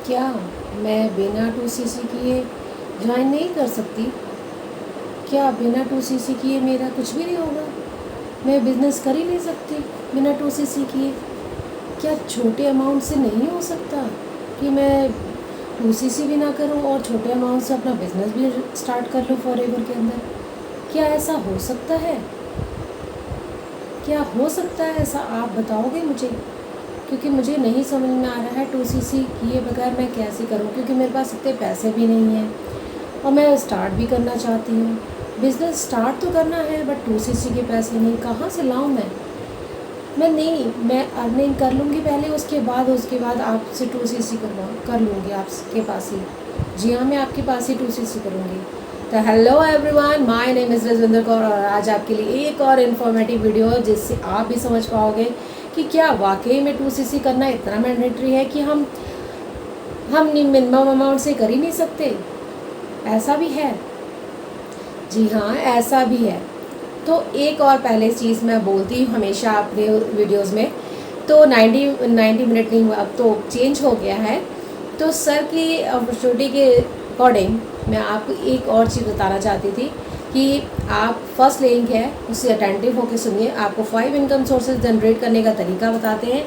क्या मैं बिना 2cc किए ज्वाइन नहीं कर सकती? क्या बिना 2cc किए मेरा कुछ भी नहीं होगा? मैं बिज़नेस कर ही नहीं सकती बिना 2cc किए? क्या छोटे अमाउंट से नहीं हो सकता कि मैं 2cc भी ना करूं और छोटे अमाउंट से अपना बिज़नेस भी स्टार्ट कर लूं फॉरएवर के अंदर? क्या ऐसा हो सकता है? क्या हो सकता है ऐसा? आप बताओगे मुझे, क्योंकि मुझे नहीं समझ में आ रहा है 2cc किए बगैर मैं कैसे करूं, क्योंकि मेरे पास इतने पैसे भी नहीं हैं और मैं स्टार्ट भी करना चाहती हूं। बिज़नेस स्टार्ट तो करना है बट 2cc के पैसे नहीं, कहाँ से लाऊं मैं अर्निंग कर लूँगी पहले, उसके बाद आपसे 2cc कर लूँगी आपके पास ही। जी हाँ, मैं आपके पास ही 2cc करूँगी। तो hello everyone, my name is Rajwinder Kaur और आज आपके लिए एक और इन्फॉर्मेटिव वीडियो है जिससे आप भी समझ पाओगे कि क्या वाकई में 2cc करना इतना मैंडेटरी है कि हम मिनिमम अमाउंट से कर ही नहीं सकते। ऐसा भी है, जी हाँ ऐसा भी है। तो एक और पहले चीज़ मैं बोलती हूँ हमेशा अपने वीडियोस में, तो 90 मिनट नहीं हुआ, अब तो चेंज हो गया है। तो सर की अपॉर्चुनिटी के अकॉर्डिंग मैं आपको एक और चीज़ बताना चाहती थी कि आप फर्स्ट लिंक है उससे अटेंटिव होकर सुनिए। आपको 5 इनकम सोर्सेज जनरेट करने का तरीका बताते हैं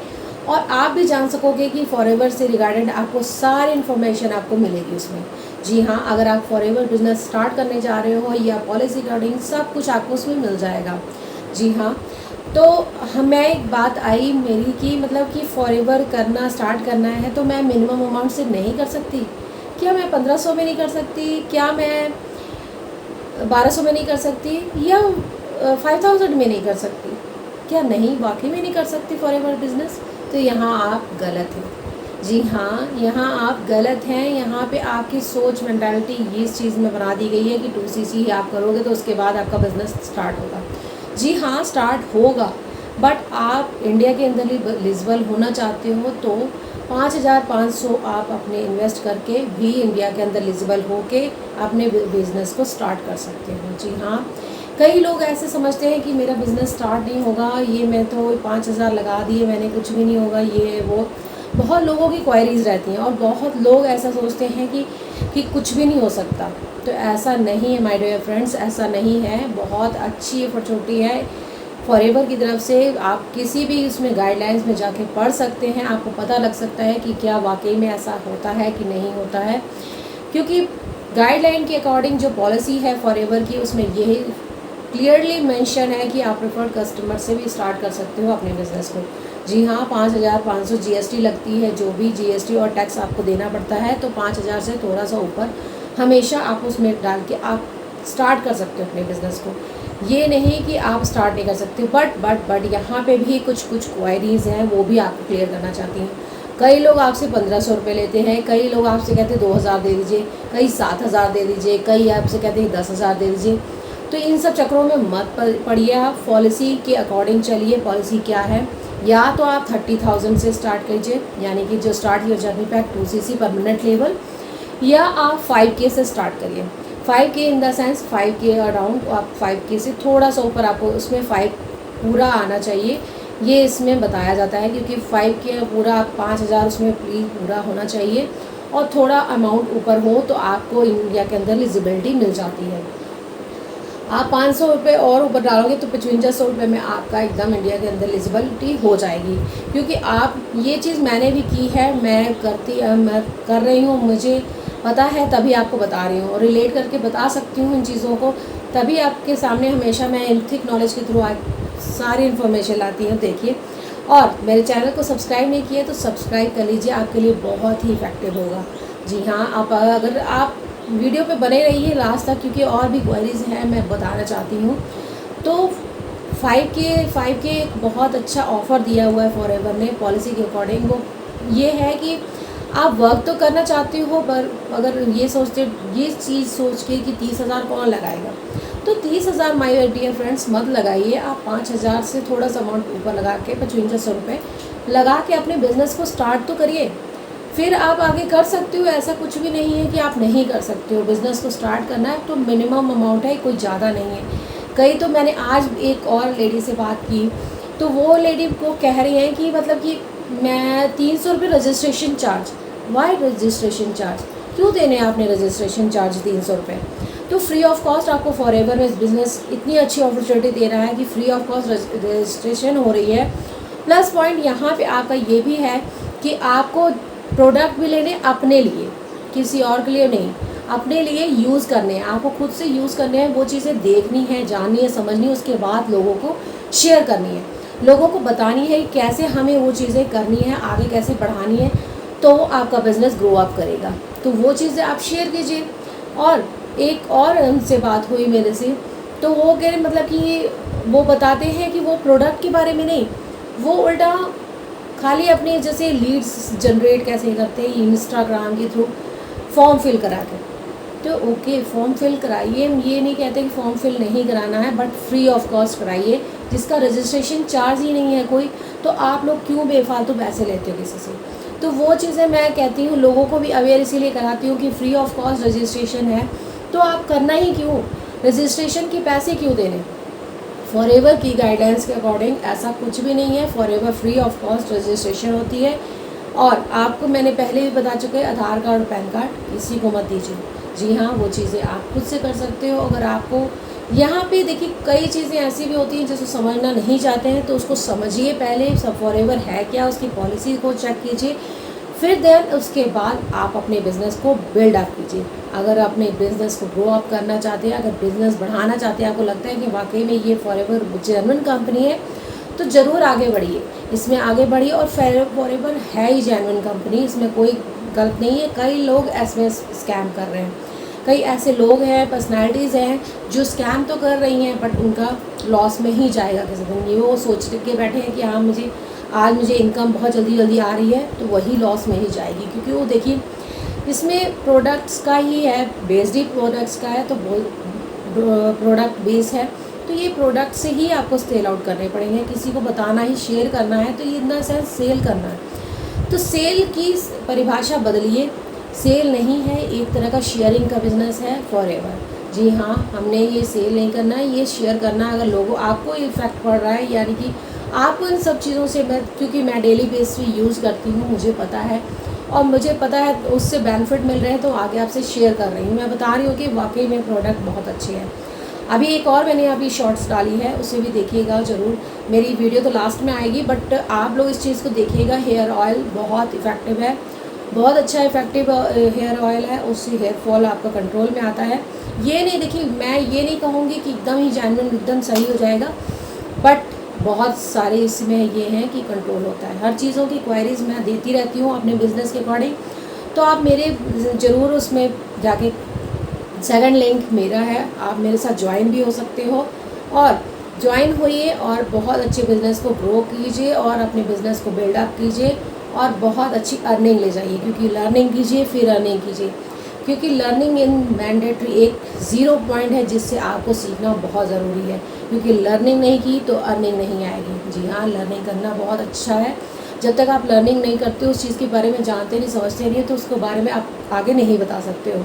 और आप भी जान सकोगे कि फॉरएवर से रिगार्डेड आपको सारी इन्फॉर्मेशन आपको मिलेगी उसमें। जी हाँ, अगर आप फॉरएवर बिजनेस स्टार्ट करने जा रहे हो या पॉलिसी रिगार्डिंग सब कुछ आपको उसमें मिल जाएगा। जी हाँ, तो हमें एक बात आई मेरी कि मतलब कि फॉरएवर करना स्टार्ट करना है तो मैं मिनिमम अमाउंट से नहीं कर सकती? क्या मैं 1500 में नहीं कर सकती? क्या मैं 1200 में नहीं कर सकती? या 5000 में नहीं कर सकती? क्या नहीं वाकई में नहीं कर सकती फॉरएवर बिजनेस? तो यहाँ आप गलत हैं। जी हाँ, यहाँ आप गलत हैं। यहाँ पे आपकी सोच मेंटालिटी ये इस चीज़ में बना दी गई है कि 2cc ही आप करोगे तो उसके बाद आपका बिज़नेस स्टार्ट होगा। जी हाँ, स्टार्ट होगा, बट आप इंडिया के अंदर ही एलिजिबल होना चाहते हो तो 5500 आप अपने इन्वेस्ट करके भी इंडिया के अंदर एलिजिबल होके अपने बिज़नेस को स्टार्ट कर सकते हो। जी हाँ, कई लोग ऐसे समझते हैं कि मेरा बिज़नेस स्टार्ट नहीं होगा, ये मैं तो 5000 लगा दिए मैंने, कुछ भी नहीं होगा, ये वो। बहुत लोगों की क्वेरीज रहती हैं और बहुत लोग ऐसा सोचते हैं कि कुछ भी नहीं हो सकता। तो ऐसा नहीं है माय डियर फ्रेंड्स, ऐसा नहीं है। बहुत अच्छी अपॉर्चुनिटी है फॉरएवर की तरफ से। आप किसी भी उसमें गाइडलाइंस में जाके पढ़ सकते हैं, आपको पता लग सकता है कि क्या वाकई में ऐसा होता है कि नहीं होता है। क्योंकि गाइडलाइन के अकॉर्डिंग जो पॉलिसी है फॉरएवर की उसमें यही क्लियरली मेंशन है कि आप प्रेफर्ड कस्टमर से भी स्टार्ट कर सकते हो अपने बिज़नेस को। जी हाँ, 5500 जीएसटी लगती है, जो भी जीएसटी और टैक्स आपको देना पड़ता है, तो 5000 से थोड़ा सा ऊपर हमेशा आप उसमें डाल के आप स्टार्ट कर सकते हो अपने बिज़नेस को। ये नहीं कि आप स्टार्ट नहीं कर सकते। बट यहाँ पे भी कुछ क्वायरीज़ हैं, वो भी आपको क्लियर करना चाहती हैं। कई लोग आपसे 1500 रुपये लेते हैं, कई लोग आपसे कहते हैं 2000 दे दीजिए, कई 7000 दे दीजिए, कई आपसे कहते हैं 10,000 दे दीजिए। तो इन सब चक्करों में मत पड़िए, आप पॉलिसी के अकॉर्डिंग चलिए। पॉलिसी क्या है, या तो आप 30,000 से स्टार्ट कीजिए, यानी कि जो start your journey pack 2cc permanent level, या आप 5K से स्टार्ट करिए। 5K in the sense 5K around, आप 5K से थोड़ा सा ऊपर आपको उसमें 5 पूरा आना चाहिए, ये इसमें बताया जाता है। क्योंकि 5K पूरा 5000 उसमें पूरा होना चाहिए और थोड़ा अमाउंट ऊपर हो तो आपको इंडिया के अंदर एलिजिबिलिटी मिल जाती है। आप 500 रुपये और ऊपर डालोगे तो 5500 रुपये में आपका एकदम इंडिया के अंदर एलिजिबिलिटी हो जाएगी। क्योंकि आप ये चीज़ मैंने भी की है, मैं कर रही हूँ, मुझे पता है, तभी आपको बता रही हूँ और रिलेट करके बता सकती हूँ इन चीज़ों को। तभी आपके सामने हमेशा मैं एथिक नॉलेज के थ्रू सारी इन्फॉर्मेशन लाती हूँ। देखिए, और मेरे चैनल को सब्सक्राइब नहीं किया तो सब्सक्राइब कर लीजिए, आपके लिए बहुत ही इफेक्टिव होगा। जी हाँ, आप अगर आप वीडियो पे बने रहिए लास्ट तक, क्योंकि और भी क्वेरीज हैं मैं बताना चाहती हूँ। तो 5K एक बहुत अच्छा ऑफ़र दिया हुआ है फॉरएवर ने पॉलिसी के अकॉर्डिंग। वो ये है कि आप वर्क तो करना चाहते हो, पर अगर ये चीज़ सोच के कि 30,000 कौन लगाएगा, तो 30,000 माय डियर फ्रेंड्स मत लगाइए। आप 5,000 से थोड़ा सा अमाउंट ऊपर लगा के 5500 रुपये लगा के अपने बिज़नेस को स्टार्ट तो करिए, फिर आप आगे कर सकते हो। ऐसा कुछ भी नहीं है कि आप नहीं कर सकते हो। बिज़नेस को स्टार्ट करना है तो मिनिमम अमाउंट है, कोई ज़्यादा नहीं है। कई तो मैंने आज एक और लेडी से बात की, तो वो लेडी को कह रही हैं कि मतलब कि मैं 300 रुपये registration charge, why registration charge, क्यों देने आपने रजिस्ट्रेशन चार्ज 300 रुपये? तो फ्री ऑफ कॉस्ट आपको फॉरएवर में बिजनेस इतनी अच्छी अपॉर्चुनिटी दे रहा है कि फ्री ऑफ कॉस्ट रजिस्ट्रेशन हो रही है। प्लस पॉइंट यहाँ पे आपका ये भी है कि आपको प्रोडक्ट भी लेने अपने लिए, किसी और के लिए नहीं, अपने लिए यूज़ करने हैं, आपको खुद से यूज़ करने हैं, वो चीज़ें देखनी है, जाननी है, समझनी है, उसके बाद लोगों को शेयर करनी है, लोगों को बतानी है कि कैसे हमें वो चीज़ें करनी है, आगे कैसे बढ़ानी है, तो आपका बिज़नेस ग्रो अप करेगा। तो वो चीज़ें आप शेयर कीजिए। और एक और उनसे बात हुई मेरे से, तो वो कह रहे मतलब कि वो बताते हैं कि वो प्रोडक्ट के बारे में नहीं, वो उल्टा खाली अपने जैसे लीड्स जनरेट कैसे करते हैं इंस्टाग्राम के थ्रू फॉर्म फिल करा के। तो ओके, फॉर्म फिल कराइए, ये नहीं कहते कि फॉर्म फिल नहीं कराना है, बट फ्री ऑफ कॉस्ट कराइए, जिसका रजिस्ट्रेशन चार्ज ही नहीं है कोई, तो आप लोग क्यों बेफालतू पैसे लेते हो किसी से? तो वो चीज़ें मैं कहती हूँ, लोगों को भी अवेयर इसीलिए कराती हूँ कि फ्री ऑफ कॉस्ट रजिस्ट्रेशन है, तो आप करना ही क्यों, रजिस्ट्रेशन के पैसे क्यों देने? फॉरएवर की गाइडलाइंस के अकॉर्डिंग ऐसा कुछ भी नहीं है, forever free of cost registration होती है। और आपको मैंने पहले भी बता चुके हैं, आधार कार्ड और पैन कार्ड किसी को मत दीजिए। जी हाँ, वो चीज़ें आप खुद से कर सकते हो। अगर आपको यहाँ पे देखिए कई चीज़ें ऐसी भी होती हैं जिसको समझना नहीं चाहते हैं, तो उसको समझिए पहले, सब फॉरएवर है क्या, उसकी पॉलिसी को चेक कीजिए, फिर देन उसके बाद आप अपने बिज़नेस को बिल्ड अप कीजिए। अगर अपने बिज़नेस को ग्रो अप करना चाहते हैं, अगर बिज़नेस बढ़ाना चाहते हैं, आपको लगता है कि वाकई में ये फॉरएवर जेन्युइन कंपनी है, तो ज़रूर आगे बढ़िए, इसमें आगे बढ़िए। और फॉरएवर है ही जेन्युइन कंपनी, इसमें कोई गलत नहीं है। कई लोग इसमें स्कैम कर रहे हैं, कई ऐसे लोग हैं, पर्सनैलिटीज़ हैं जो स्कैम तो कर रही हैं, बट उनका लॉस में ही जाएगा किसी दिन। ये वो सोच के बैठे हैं कि हाँ मुझे इनकम बहुत जल्दी आ रही है, तो वही लॉस में ही जाएगी। क्योंकि वो देखिए इसमें प्रोडक्ट्स का ही है, बेस्ड ही प्रोडक्ट्स का है, तो प्रोडक्ट बेस है, तो ये प्रोडक्ट से ही आपको सेल आउट करने पड़ेंगे, किसी को बताना ही, शेयर करना है, तो ये इन द सेंस सेल करना है। तो सेल की परिभाषा बदलिए, सेल नहीं है, एक तरह का शेयरिंग का बिजनेस है फॉरएवर। जी हाँ, हमने ये सेल नहीं करना है, ये शेयर करना है। अगर लोगों आपको इफेक्ट पड़ रहा है, यानी कि आपको इन सब चीज़ों से, क्योंकि मैं डेली बेस पे यूज़ करती हूँ, मुझे पता है, और मुझे पता है उससे बेनिफिट मिल रहे हैं, तो आगे आपसे शेयर कर रही हूँ। मैं बता रही हूँ कि वाकई में प्रोडक्ट बहुत अच्छे हैं। अभी एक और मैंने अभी शॉर्ट्स डाली है, उसे भी देखिएगा ज़रूर। मेरी वीडियो तो लास्ट में आएगी, बट आप लोग इस चीज़ को देखिएगा। हेयर ऑयल बहुत इफ़ेक्टिव है, बहुत अच्छा इफ़ेक्टिव हेयर ऑयल है, उससे हेयर फॉल आपका कंट्रोल में आता है। ये नहीं, देखिए मैं ये नहीं कहूँगी कि एकदम ही जेन्युइन एकदम सही हो जाएगा, बट बहुत सारे इसमें ये हैं कि कंट्रोल होता है। हर चीज़ों की क्वायरीज़ मैं देती रहती हूँ अपने बिज़नेस के अकॉर्डिंग, तो आप मेरे ज़रूर उसमें जाके, सेकंड लिंक मेरा है, आप मेरे साथ ज्वाइन भी हो सकते हो, और ज्वाइन होइए और बहुत अच्छे बिज़नेस को ग्रो कीजिए और अपने बिज़नेस को बिल्डअप कीजिए और बहुत अच्छी अर्निंग ले जाइए। क्योंकि लर्निंग कीजिए फिर अर्निंग कीजिए, क्योंकि लर्निंग इन मैंडेटरी एक 0 पॉइंट है जिससे आपको सीखना बहुत ज़रूरी है। क्योंकि लर्निंग नहीं की तो अर्निंग नहीं आएगी। जी हाँ, लर्निंग करना बहुत अच्छा है। जब तक आप लर्निंग नहीं करते, उस चीज़ के बारे में जानते नहीं, समझते नहीं, तो उसके बारे में आप आगे नहीं बता सकते हो।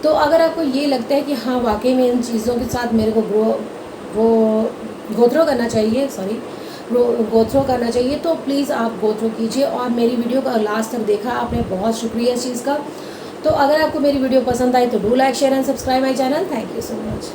तो अगर आपको ये लगता है कि हाँ वाकई में इन चीज़ों के साथ मेरे को गो थ्रो करना चाहिए, गो थ्रो करना चाहिए, तो प्लीज़ आप गो थ्रो कीजिए। और मेरी वीडियो का लास्ट तक देखा आपने, बहुत शुक्रिया इस चीज़ का। तो अगर आपको मेरी वीडियो पसंद आई तो do like, share and subscribe my channel. Thank you so much.